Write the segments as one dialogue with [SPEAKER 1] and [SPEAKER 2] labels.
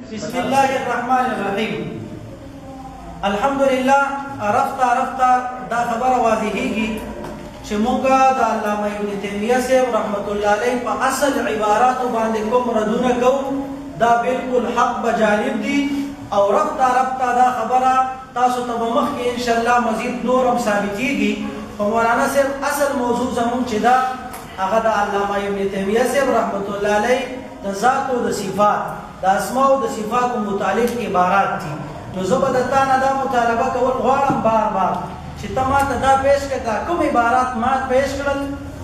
[SPEAKER 1] بسم الله الرحمن الرحيم. الحمد لله. عرفت دا خبر واضحيږي چې مونږه د علامه ابن تیمیه صاحب رحمت الله علیه په اصل عبارات باندې کوم ردونه کوو دا بالکل حق بجانب دي او رفت دا خبره تاسو ته مخکې ان شاء الله مزید نورم ثابتېږي. په مولانا صاحب اصل موضوع زموږ چې دا هغه د علامه ابن تیمیه صاحب رحمت الله علیه د ذات او د صفات د اسماء او د صفات متعلق عبارات دي. نو زه به د تا نه دا مطالبه کول غواړم بار چې ته ما ته دا پیش کړه دا کوم عبارات ما پیش کړل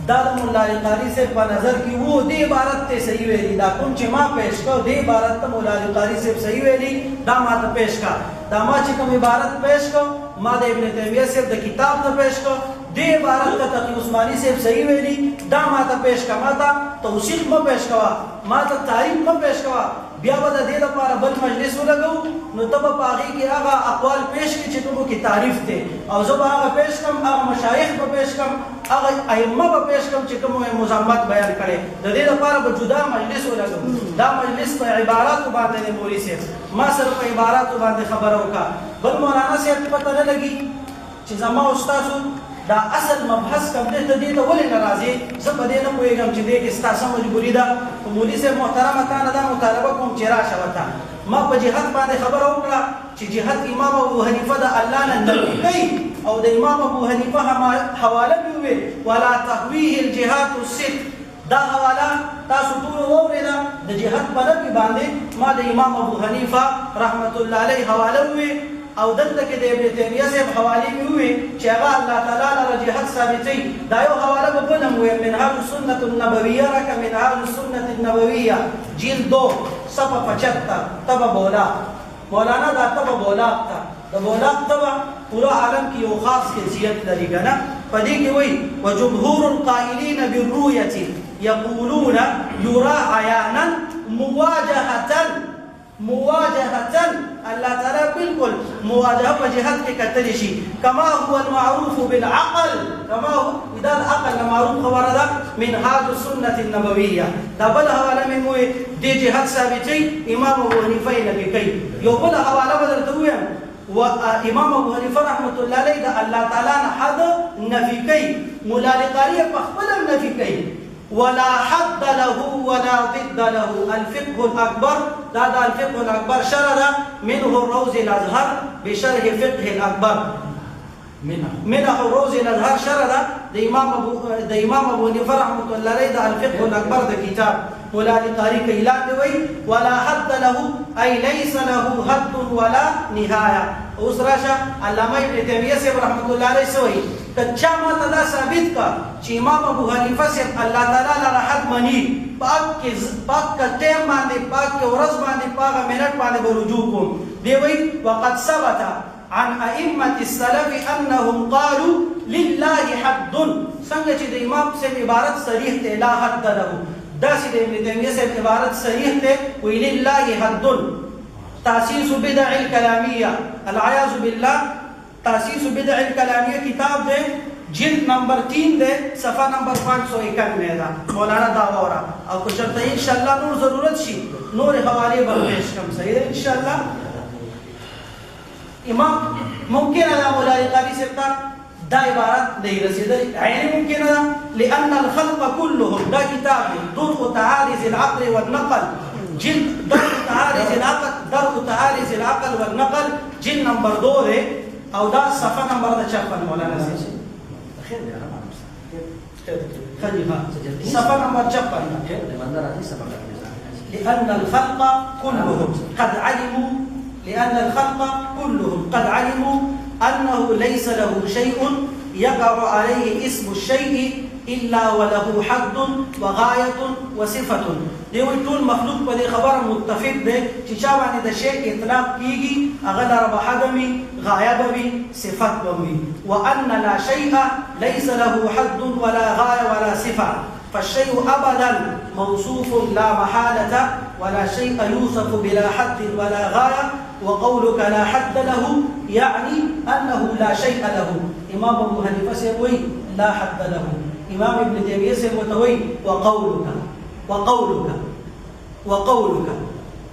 [SPEAKER 1] دا د ملا علي قاري صاحب په نظر کې وو دې عبارت ته صحیح ویلي دا کوم چې ما پیش کړ دې عبارت ته ملا علي قاري صاحب صحیح ویلي دا ما ته پیش کړه دا ما چې کوم عبارت پیش کړ ما د ابن تیمیه صاحب د کتاب ته پیش کړ دې عبارت ته تقی عثماني صاحب صحیح ویلي دا ما ته پیش کړه ما ته توثیق ما پیش کړه ما ته تعریف ما پیش کړه بیا به د دې لپاره بل مجلس ولګو نو ته به په هغې کې هغه اقوال پیش کړي چې کومو کې تعریف دی او زه به هغه پیش کړم هغه مشایخ به پیش کړم هغه ائمه به پیش کړم چې کومو یې مزاحمت بیان کړی د دې لپاره به جدا مجلس ولګو دا مجلس په عباراتو باندې دی مولوي صاحب ما سره په عباراتو باندې خبره وکړه بل مولانا صاحب پته نه لګي چې زما استادو دا اصل مبحث کوم دی ته دې ته ولې نه راځې زه په دې نه پوهېږم چې دې کې ستا څه مجبوري ده خو مولوي صاحب محترمه تا نه دا مطالبه کوم چې راشه ورته ما په جهاد باندې خبره وکړه چې جهاد امام ابو حنیفه د الله نه نفي کوي او د امام ابو حنیفه حواله مې وویل ولا تهویه الجهاد الست دا حواله تاسو ټول واورېده د جهاد په نفي باندې ما د امام ابو حنیفه رحمت الله علیه حواله وویل او دلته کې د ابن تیمیه صاحب حوالې مې وویل چې هغه الله تعالی لره جهاد ثابتوي دا یو حواله به بله مې وویل منهاج السنة النبویه راکه منهاج السنة النبویه جلد 2 صفحه 75 تبه بولاق مولانا دا تبه بولاق ته د بولاق تبه پورا عالم کې یو خاص حیثیت لري که نه په دې کې وایي وجمهور القائلین بالرؤیة یقولون یرا عیانا مواجهة الله تعالی بالکل مواجهه په جهاد کې کتلی شي کما هو المعروف بالعقل کما هو اذا العقل معروف خبره ده منهاج السنة النبویه دا بل حواله مې وې د جهاد ثابتي امام ابو حنیفه نبی کوي یو بل حواله بدلته ویم و امام ابو حنیفه رحمت الله علیه د الله تعالی نه حد نفي کوي مولا علي قاري په خپل نفي کوي ولا حد له ولا ضد له الفقه الأكبر دا الفقه الأكبر شرح منه الروز الأزهر بشرح فقه الأكبر منه الروز الأزهر شرح دا إمام أبو حنيفة رحمة الله عليه دا الفقه الأكبر دا كتاب مولا علي قاري كيلات وي ولا حد له أي ليس له حد ولا نهاية أسراشا علامة ابن تيمية صاحب رحمة الله عليه سوي کچا ما تدا ثابت کا چې امام ابو حنیفه صاحب الله تعالی لره حد مني پاک کا ټیم باندې پاک کې ورځ باندې پاک منټ باندې رجوع کوم دی وی وقد ثبت عن ائمه السلف انهم قالوا لله حد څنګه چې د امام صاحب عبارت صریح ته لا حد له داسې د ابن تیمیه صاحب عبارت صریح ته وی لله حد تاسیس بدع الکلامیه العیاذ بالله تاسیس بدع الکلامیه کتاب دے جلد نمبر 3 دے صفحہ نمبر 591 دا مولانا دعوی اورا او کو چرته انشاءاللہ نور ضرورت شي نور حوالے به پیش کم صحیح ہے انشاءاللہ امام ممکن ہے مولا علي قاري صاحب دا عبارت دی رسیدل عین ممکن ہے لان الخلق كلهم دا کتاب درء تعارض العقل والنقل جلد درء تعارض العقل والنقل جلد نمبر 2 دے او دا صفحه نمبر 56 مولانا صاحب خیر دی صفحه نمبر 56 لأن الخلق كلهم قد علموا أنه ليس له شيء يقع عليه اسم الشيء إلا وله حد وغاية وصفة دی وی ټول مخلوق په دې خبره متفق دی چې چا باندې د شی اطلاق کیږي هغه لره به حد وي غایه به وي صفت به وي وأن لا شيء ليس له حد ولا غاية ولا صفة فالشيء أبدا موصوف لا محالة ولا شيء يوصف بلا حد ولا غاية وقولك لا حد له يعني أنه لا شيء له إمام أبو حنيفة سيقول لا حد له امام ابن تیمیه سے متوي وقولك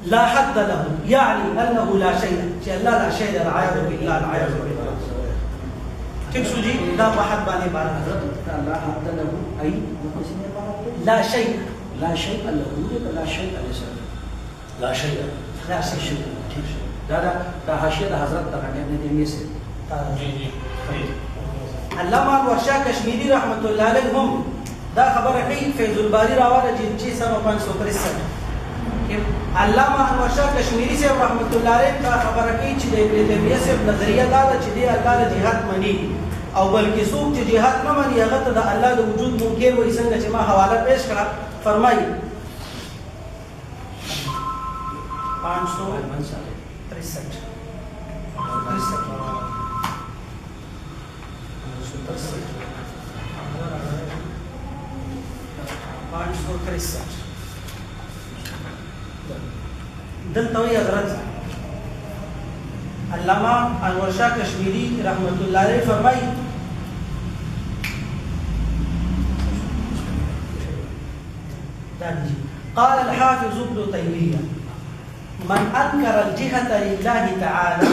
[SPEAKER 1] لا حد له يعني أنه لا شيء لا لا شيء العياذ بالله العياذ بالله تكسو جي لا واحد باني بارك
[SPEAKER 2] لا حد له أي
[SPEAKER 1] لا شيء
[SPEAKER 2] لا شيء له لا شيء ليس لا شيء
[SPEAKER 1] لا شيء
[SPEAKER 2] دا حاشية حضرت تقنية ابن تيمية سے
[SPEAKER 1] علامہ ورشا کشمیری رحمت اللہ علیہ هم دا خبر ہے فیض الباری راواله جلد 6563 علامہ ورشا کشمیری سے رحمت اللہ علیہ دا خبر ہے چې د ابن تیمیہ سے نظریه دا چې دی الله د جهاد منی او بلکې څوک چې جهاد نه مني هغه ته د الله د وجود منکر وایي څنګه چې ما حواله پیش کړه فرمایي 563 دلته وی حضرت علامہ انور شاہ کشمیری رحمت اللہ علیہ فرمائی قال الحافظ ابن تيمية من أنكر الجهة لله تعالى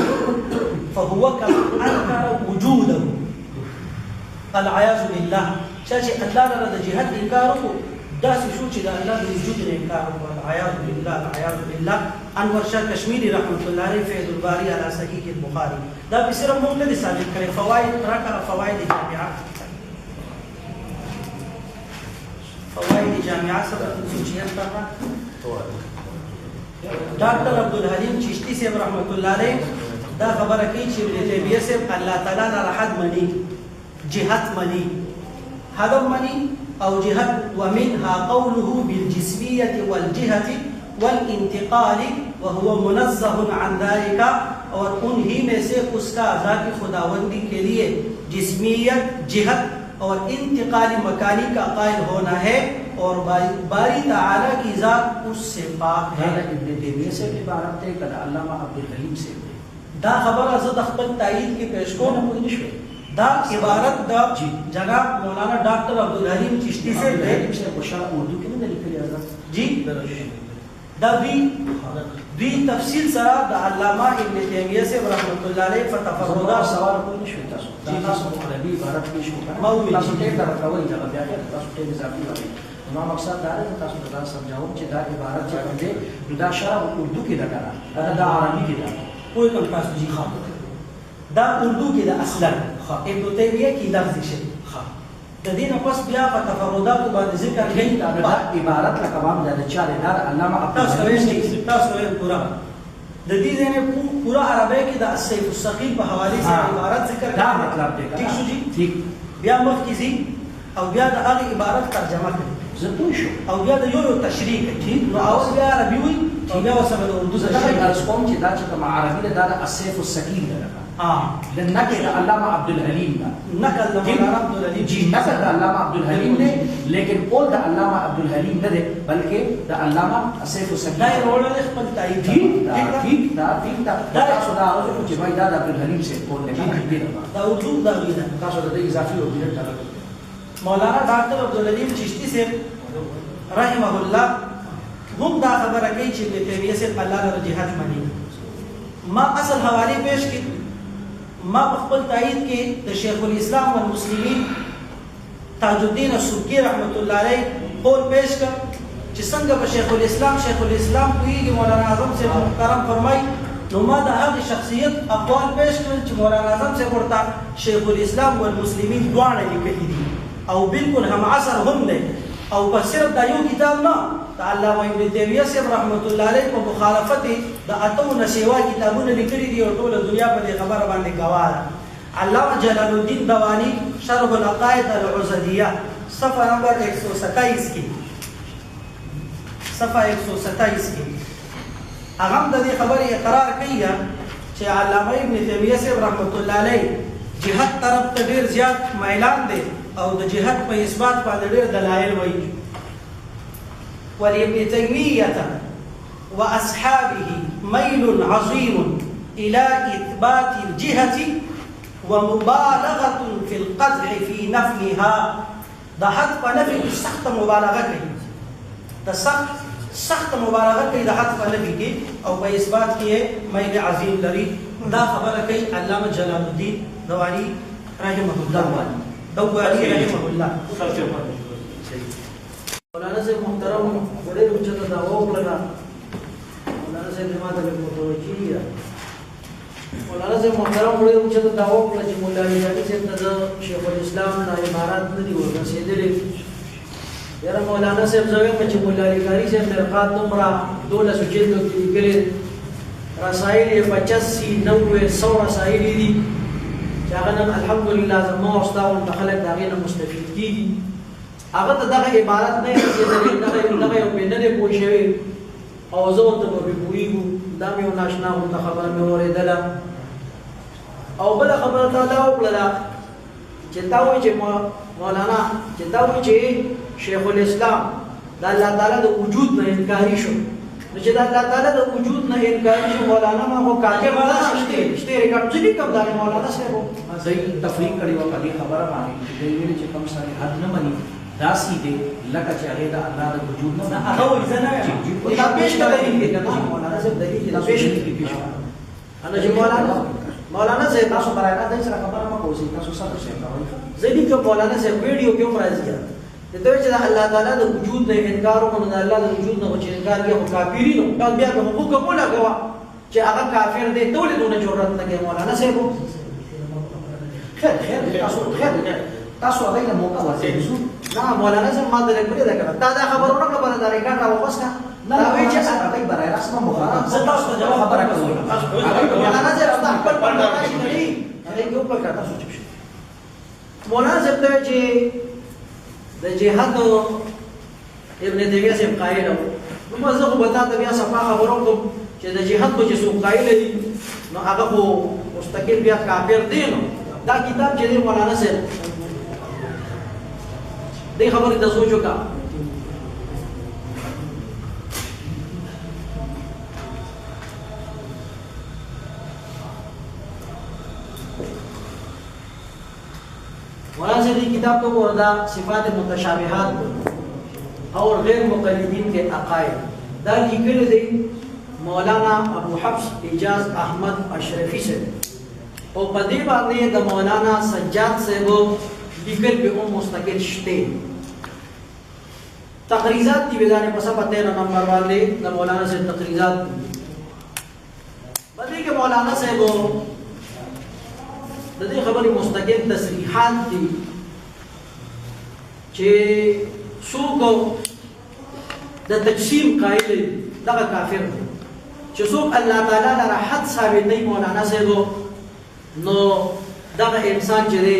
[SPEAKER 1] فهو كمن أنكر وجوده العياذ بالله شاشي الله لرد جهة إنكاره داس شو چې د الله د وجود انکار او العیاذ بالله العیاذ بالله انور شاه کشمیری رحمت الله علیه فیض الباری علی صحیح البخاری دا به صرف موږ نه ثابت کړي فواید راکړه فواید جامعه سره سوچیان تا ډاکټر عبدالحلیم چشتی صاحب رحمت الله علیه دا خبره کوي چې ابن تیمیه صاحب الله تعالی نه حد منی جهت منی هدف منی أو جهة ومنها قوله بالجسمية والجهة والانتقال وهو منزه عن ذلك और उन्हीं में से उसका ज़ाती खुदावंदी के लिए जिस्मियत जिहत और इंतकाली मकानी का कायल होना है और बारी ताला की ज़ात उससे पाक है
[SPEAKER 2] इब्न तैमिय्या से इबारत है कदा अल्लामा अब्दुल हलीम से
[SPEAKER 1] दा खबर अज़द अख्तर तायीद की पेशको دا عبارت دا جناب مولانا ڈاکٹر عبدالحلیم چشتی سے
[SPEAKER 2] اردو کے اندر لکھی حضرت
[SPEAKER 1] جی دا دوی تفصیل سره د علامہ ابن تیمیہ سے رحمۃ اللہ علیہ فتفردا
[SPEAKER 2] سوال کوئی نشو تاسو تاسو عربی عبارت کې شو تاسو ته دا راوي دا بیا تاسو ته اضافي وایي نو مقصد دا دی تاسو ته سمجھاوم چې دا عبارت چې کوم دا شرح اردو کې دا کنه دا عربي کې دا
[SPEAKER 1] کوئی کم تاسو جی خام دا اردو کې دا اصلا ابن تیمیہ کی لفظ شي د دې نه پس بیا په تفردات باندې ذکر کوي
[SPEAKER 2] دا عبارت لکوام د چارې دار علامه
[SPEAKER 1] تاسو کوي پورا د دې نه پورا عربی کې د السيف الثقيل په حواله سره عبارت ذکر
[SPEAKER 2] دا مطلب دی
[SPEAKER 1] ٹھیک شو جی
[SPEAKER 2] ٹھیک
[SPEAKER 1] بیا مخکې زی او بیا د هغه عبارت ترجمه کوي
[SPEAKER 2] زه شو
[SPEAKER 1] او بیا د یو تشریح کوي نو اول بیا عربي وي او بیا وسمه د اردو
[SPEAKER 2] زه درس کوم چې دا چې کوم عربي ده دا السيف الثقيل ده لنقل علامہ عبدالحلیم دا
[SPEAKER 1] نقل علامہ عبدالحلیم
[SPEAKER 2] جی نقل علامہ عبدالحلیم نے لیکن قول دا علامہ عبدالحلیم نہ دے بلکہ دا علامہ السيف الثقيل
[SPEAKER 1] دا روڑا لے خپل تایید
[SPEAKER 2] ٹھیک دا تاسو دا اوس چې وای دا عبدالحلیم سے قول نے
[SPEAKER 1] دا وجود دا وینا
[SPEAKER 2] تاسو دا اضافي او ډیرټ
[SPEAKER 1] مولانا ڈاکٹر عبدالحلیم چشتی سے رحمه الله هم دا خبره کوي چې ابن تیمیہ سے الله له جهاد منی ما اصل حواله پیش کی ما خپل تایید کې د شیخ الاسلام والمسلمین تاج الدین السبکی رحمت الله علیه قول پیش کړ چې څنګه په شیخ الاسلام کوي مولانا اعظم سے محترم فرمای نو ما د هغه شخصیت اقوال پیش کړ چې مولانا اعظم سے ورته شیخ الاسلام والمسلمین دواړه لیکلي دي او بالکل هم عصر هم نه او په صرف دا یو کتاب نه علامہ ابن تیمیہ سے رحمت الله علیه په مخالفت د اتو نسوا کتابونه لیکلي دي او ټول دنیا په دې خبره باندې گواه ده علامہ جلال الدین دوانی شرح العقائد العزدیہ صفحہ نمبر 127 کی صفحہ 127 کی هغه د دې خبرې اقرار کوي چې علامہ ابن تیمیہ سے رحمت الله علیه جهاد طرف ته ډیر زیات میلان دی او د جهاد په اثبات باندې ډیر دلایل وایي ولابن تيمية وأصحابه ميل عظيم إلى إثبات الجهة ومبالغة في القدح في نفيها ده حتى نفي السخط مبالغة ده سخت مبالغه کوي د حد په نفي کې او په اثبات کې میل عظیم لري دا خبره کوي علامه جلال الدین دواری رحمه الله دواری رحمه الله مولانا سے محترم بڑے اوچت دعووں لگا مولانا سے نماز میں متوجہ مولانا سے محترم بڑے اوچت دعووں لگا مولانا علی سے شیخ الاسلام دا عبارات ندی ورسېدلې یاره مولانا صاحب زوی چې مولا علی قاری صاحب مرقات نمرا 12 جلدوں کې لیکلي رسائل 85 90 100 رسائل دي چې هغه الحمدلله زموږ استاد او خلک دا غي مستفید کیږي هغه دغه عبارت نه رسېدلې دغه یو بننه پوه شوی او زه ورته په پوریږم دا مې ناشنا مونته خبره مې اورېدله او بل خبره تعالی وکړه چې تا وایي چې مولانا چې تا وایي چې شیخ الاسلام دا الله تعالی د وجود نه انکاری شو نو چې دا الله تعالی د وجود نه انکاری شو مولانا ما هو کاجه ولا شته ریکارډ ځکه کوم دا مولانا صاحب
[SPEAKER 2] صحیح تفریق کړي او کله خبره باندې چې ویل چې کوم سره حد نه مني داسې دی لکه چې هغه د الله د وجود نه
[SPEAKER 1] هغه وځه نه دا پېښ کوي مولانا صاحب دغه دا پېښ کوي انا چې مولانا صاحب تاسو برابر د سره خبره ما کوي تاسو سره څه کوي زدي کوم مولانا صاحب ویډیو کې راځي ته چې الله تعالی د وجود نه انکار وکړو د الله د وجود نه چې انکار یې او کافری نو دا بیا کوم حکم ولا غوا چې هغه کافر دی ټول دونه جرأت نه کوي مولانا صاحب خیر تاسو هغه نه موقع ورته لا مولانا صاحب ما درې کړی دا کړه دا خبرونه خبره دا ریکارډ راوښه دا وی چې هغه برای رسمه مخاطب زه تاسو ته جواب خبره کوم مولانا صاحب خپل پړنده شي کړی هغه یو په کړه تاسو چې مولانا صاحب ته چې د جهاد ابن تیمیه سے قائل نو مزه خو بتا ته بیا صفه خبرو کوم چې د جهاد په چې سو قائل دي نو هغه خو مستقل بیا کافر دي نو دا کتاب چې مولانا صاحب دې خبرې د سوچو کا مولانا صاحب کی کتاب کو وردا صفات متشابہات اور غیر مقلدین کے عقائد دا لیکل دی مولانا ابو حفص اجاز احمد اشرفی سے اور پدی باندې د مولانا سجاد صاحب لیکل به مستقل شته تقریزات دی ودانه په صفحه 13 نمبر باندې د مولانا سے تقریزات باندې کې مولانا صاحب د دې خبرې مستقل تصریحات دي چې څوک د تجسیم قائل دغه کافر دی چې څوک الله تعالی لپاره حد ثابت نه مولانا صاحب نو دغه انسان چې دی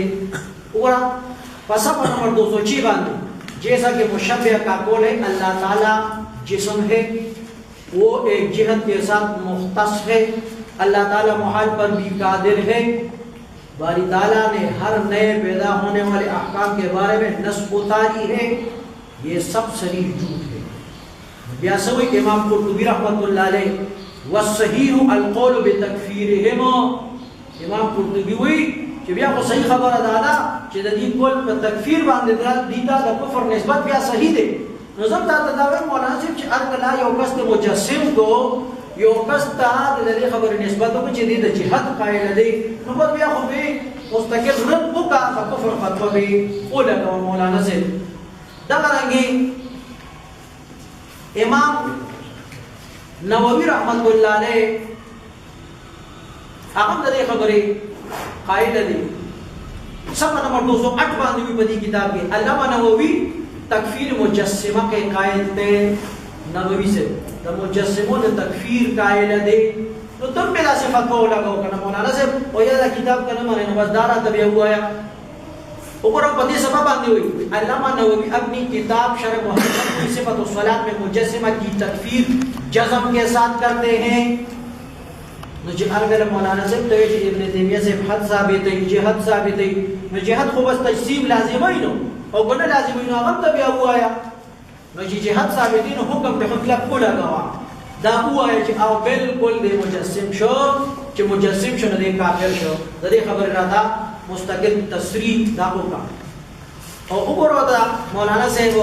[SPEAKER 1] وګوره په صفحه نمبر 206 باندې جیسا کہ مشبہ کا قول ہے اللہ تعالی جسم ہے وہ ایک جہت کے ساتھ مختص ہے اللہ تعالی محال پر بھی قادر ہے باری تعالیٰ نے ہر نئے پیدا ہونے والے احکام کے بارے میں نصب اتاری ہے یہ سب صریح جھوٹ ہے بیاسوی امام قرطبی رحمت اللہ علیہ والصحیح القول بتکفیرہم امام قرطبی ہوئی کہ بیا کو صحیح خبر دادا کہ دی کول په تکفیر باندې دیتا د کفر نسبت بیا صحیح دی نظر تا تداوی مولانا صاحب چې ارکلا یو کس مجسم کو یو کس ته د دې خبر نسبت کو چې دی د جهاد قائل دی نو بیا خو به مستقل رد وکا کفر فتوا به اوله مولانا صاحب دا رنګي امام نووي رحمت الله علیه هغه د دې خبرې قائل دی صفحہ نمبر 208 باندې په دې کتاب کې علامہ نووي تکفیر مجسمہ کے قائل تھے نووي سے د مجسموں د تکفیر قائل دی نو تم بلا صفات کو لگاو کنه مولانا صاحب او یا کتاب کنه مانه بس دارا تبي ہوا وګورم په دې سبب باندې وي علامہ نووي اپنی کتاب شرح محمد کی صفات الصلاۃ میں مجسمہ کی تکفیر جزم کے ساتھ کرتے ہیں نو چې ارګل مولانا صاحب ته چې ابن تیمیه سے حد ثابت دی جهاد ثابت دی نو جهاد خو بس تجسیم لازمي نو او کنه لازمي نو هغه ته بیا وایا نو چې جهاد ثابت دی نو حکم په خلاف کولا غوا دا وایا چې او بالکل دی مجسم شو چې مجسم شنه دی کافر شو د دې خبر راته مستقل تصریح دا وکړه او وګورئ دا مولانا صاحب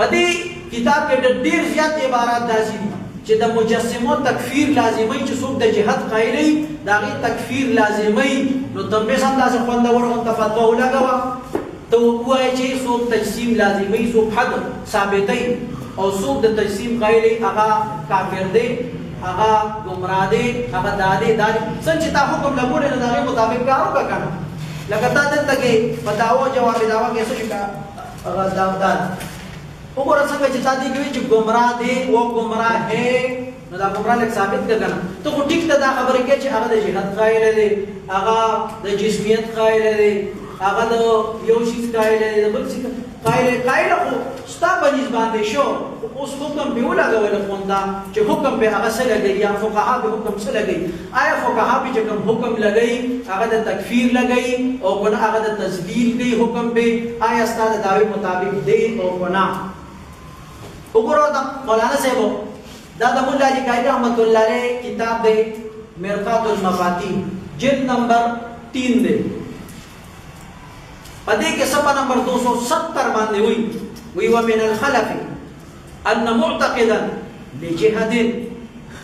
[SPEAKER 2] پدې کتاب کې ډېر زیات عبارات داسې دي چې د مجسمو تکفیر لازمي چې څوک د جهاد قایلي داغه تکفیر لازمي نو تم سم داسې خوندور او تفتوا ولګوا ته وایي چې څوک تجسیم لازمي څوک حد ثابتي او څوک د تجسیم قایلي هغه کافر دی هغه گمراه دی هغه دادي څنګه تا حکم لګول نه دغه مطابق کار وکړه لکه تا دلته کې بداو جواب داوا کې څه شي هغه داودان وګوره څنګه چې تا دې کوي چې گمراه دی او گمراه ہے نو دا گمراه لک ثابت کړه ته خو ټیک ته دا خبره کې چې هغه د جهاد قائل دی هغه د جسمیت قائل دی هغه د یو شي قائل دی بل څه قائل خو ستا بنځ باندې شو اوس حکم به ولګول خوندا چې حکم به هغه سره لګي یا فقها به حکم سره لګي آیا فقها به چې کوم حکم لګي هغه د تکفیر لګي او کنه هغه د تذلیل دی حکم به آیا ستاسو داوی مطابق دی او کنه وګورئ دا مولانا صاحب دا د مولا علی قائد رحمت الله علیه کتاب دی مرقات المفاتیح جلد نمبر 3 دی پدې کې صفحه نمبر 270 باندې وی ومن الخلف ان معتقدا لجهاد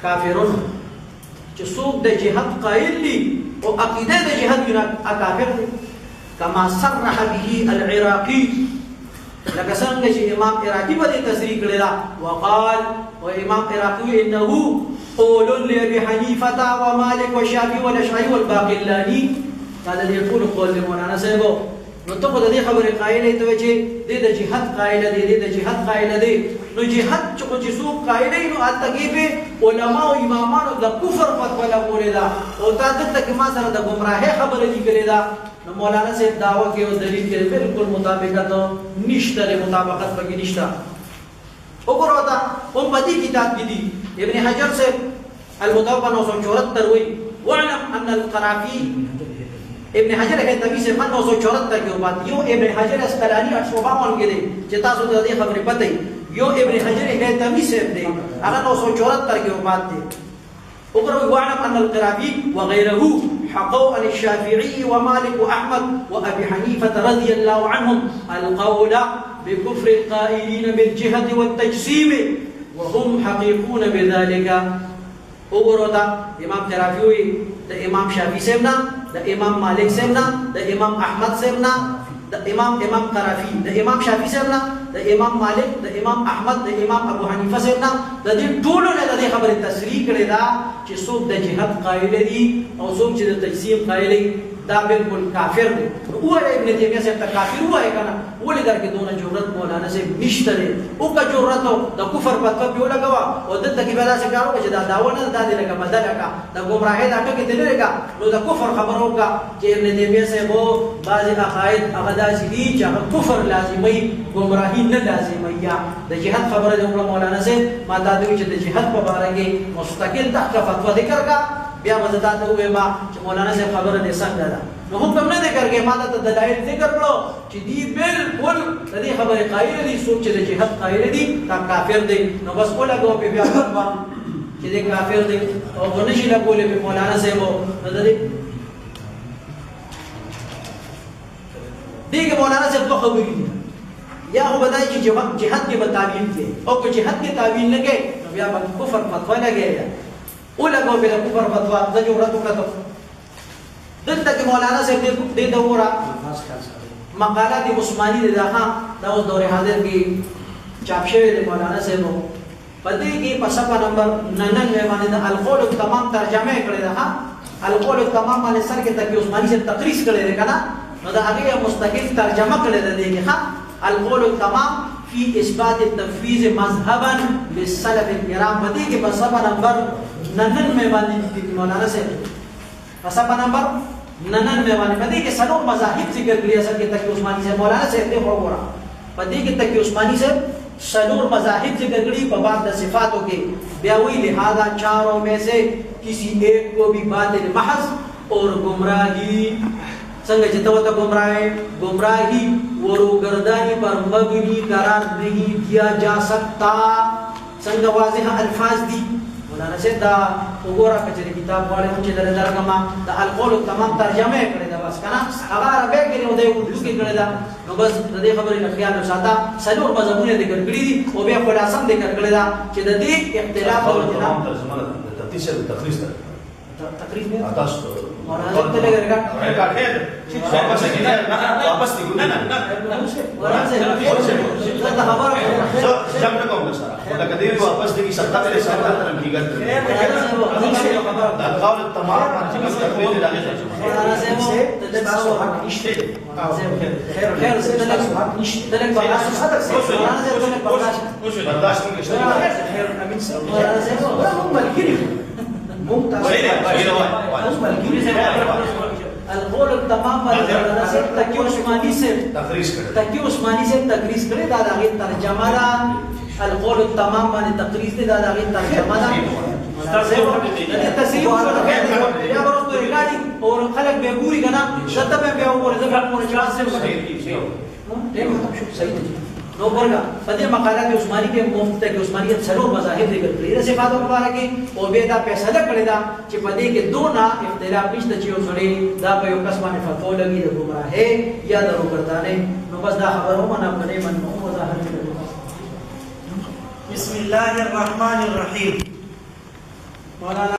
[SPEAKER 2] کافر چې څوک د جهاد قائل دي او عقیده د جهاد نه کافر دي کما صرح به العراقي لکه څنګه چې امام عراقي په دې تصریح کړی دا وقال وامام عراقي انه قول لابي حنيفه ومالك والشافعي والاشعري والباقلاني هذا يقول قول مولانا صاحب نو ته په دې خبره قائل ته چې د جهاد قائل دي د جهاد قائل دي نو جهاد چې څوک قائل نو اتګي به علما او امامانو د کفر فتوا لګولې دا او تا دته کې ما سره د گمراهي خبره لیکلې دا نو مولانا صاحب داوا کې او دلیل کې بالکل مطابقت نشته مطابقت پکې نشته وګورئ دا په دې کتاب کې دي ابن حجر سے المتوفى 974 وی واعلم ان القرافي ابن حجر هیتمی سے 974 کې وفات یو ابن حجر اسقلانی 852 کې دی چې تاسو ته دې خبرې پته یو ابن حجر هیتمی سے دی هغه 974 کې وفات دی وګورئ واعلم ان القرافي وغيره حقوا عن الشافعي ومالك واحمد وابي حنيفه رضي الله عنهم القول بكفر القائلين بالجهه والتجسيم وهم حقيقون بذلك وګورئ دا امام قرافي د امام شافعي سیمنا د امام مالک سیمنا د امام احمد سیمنا د امام قرافي د امام شافعي سیمنا د امام مالک د امام احمد د امام ابو حنیفه سیمنا د دې ټولو نه د خبره تصریح کړي دا چې څوک د جهاد قائل دي او څوک چې د تجسیم قائل دي دا بالکل کافر دي او ابن تیمیه صاحب ته کافر وایي کنه ولې درکې دونه جرأت مولانا صاحب نشته دی او کا جرأت د کفر په توګه ولګوا او دته کې بلا څه کارو چې دا داونه د دې لکه بدل کا د گمراهۍ دا ټکي دې لري نو د کفر خبرو کا چې ابن تیمیه صاحب بعض عقاید هغه داسې دي چې هغه کفر لازمي گمراهي نه لازمي یا د جهاد خبره د مولانا صاحب ما دا دوی چې د جهاد په اړه کې مستقل تحت فتوا ذکر کا بیا مزدات ہوئے ما چې مولانا صاحب خبره دې څنګه ده نو حکم نه ذکر کې ما ته دلایل ذکر کړو چې دی بالکل د دې خبره قائل دي سوچ چې د جهاد قائل دي دا کافر دي نو بس کوله کو په بیا فتوا چې دې کافر دي او ونشي لا کولې په مولانا صاحب نو د دې مولانا صاحب په خبرې یا هو بدای چې جهاد کې تعبیر کې او که جهاد کې تعبیر نه کې نو بیا په کفر فتوا لګي اوله کو په کفر فتوا د جوړه تو کړه دلته کې مولانا صاحب دې دورا مقالات عثماني ده دا اوس دور حاضر کې چاپ شوی دی مولانا صاحب پدې کې په صفحه نمبر 99 باندې د القول تمام ترجمه کړی ده القول تمام باندې سر کې تکي عثماني سے تقریر کړی دی کنه نو دا هغه مستقل ترجمه کړی ده دې کې القول تمام في اثبات التنفيذ مذهبا للسلف الكرام پدې کې په صفحه نمبر 99 باندې مولانا صاحب په صفحه نمبر 99 باندې پدې کې څلور مذاهب ذکر کړی اصل کې تکي عثماني سے مولانا صاحب دې وګورئ پدې کې تکي عثماني سے څلور مذاهب ذکر کړی په باب د صفاتوں کې بیا وی لہذا چاروں میں سے کسی ایک کو بھی باطل محض اور گمراہی څنګه چې توته گمراہی وروگردانی پر مبنی قرار نہیں دیا جا سکتا څنګه واضح الفاظ دي مولانا صاحب دا وګوره چې کتاب والے چې درکما د القول تمام ترجمه کړی دا بس کنه هغه عربی کې نو د اردو کې کړی دا نو بس د دې خبرې نه خیال وساته څلور مضمون ذکر کړی دي او بیا خلاصم ذکر کړی دا چې د دې اختلاف او
[SPEAKER 3] ترجمه ده تفسیر التخريص ده
[SPEAKER 2] تقریبا
[SPEAKER 3] تاسو
[SPEAKER 2] مولانا ته لګرګا
[SPEAKER 3] واپس کېږي واپس دی ګورنه
[SPEAKER 2] دا خبره
[SPEAKER 3] جمع کوم سره لکه دې واپس دی ستا ته سره ترم کیږي دا قول تمام چې تقریر دی
[SPEAKER 2] مولانا زمو تاسو حق نشته خیر خیر تاسو حق نشته دلته برداشت مولانا زمو برداشت
[SPEAKER 3] برداشت کوي
[SPEAKER 2] خیر امين مولانا زمو ممكن ممتاز القول التمام سے تقی عثمانی سے تقی عثمانی سے تقریز کرے دادا غیر ترجمہ دا القول التمام باندې تقریز دے دادا غیر ترجمہ دا تصحیح اور یا ورته ریکارډینګ اور خلک به ګوري کنه شته به اور زګه مور چاس سے صحیح نو ورګه په دې مقاله کې عثماني کې مفته کې عثمانیت څلور مذاهب ذکر کړی د صفاتو مبارک کې او به دا فیصله کړی دا چې په دې کې دونه اختلاف نشته چې یو سړی دا په یو کس باندې فتوا لګي د ګمراهۍ یا د روکردانې نو بس دا خبره ومنه په دې باندې وضاحت کړو
[SPEAKER 1] بسم الله الرحمن الرحیم مولانا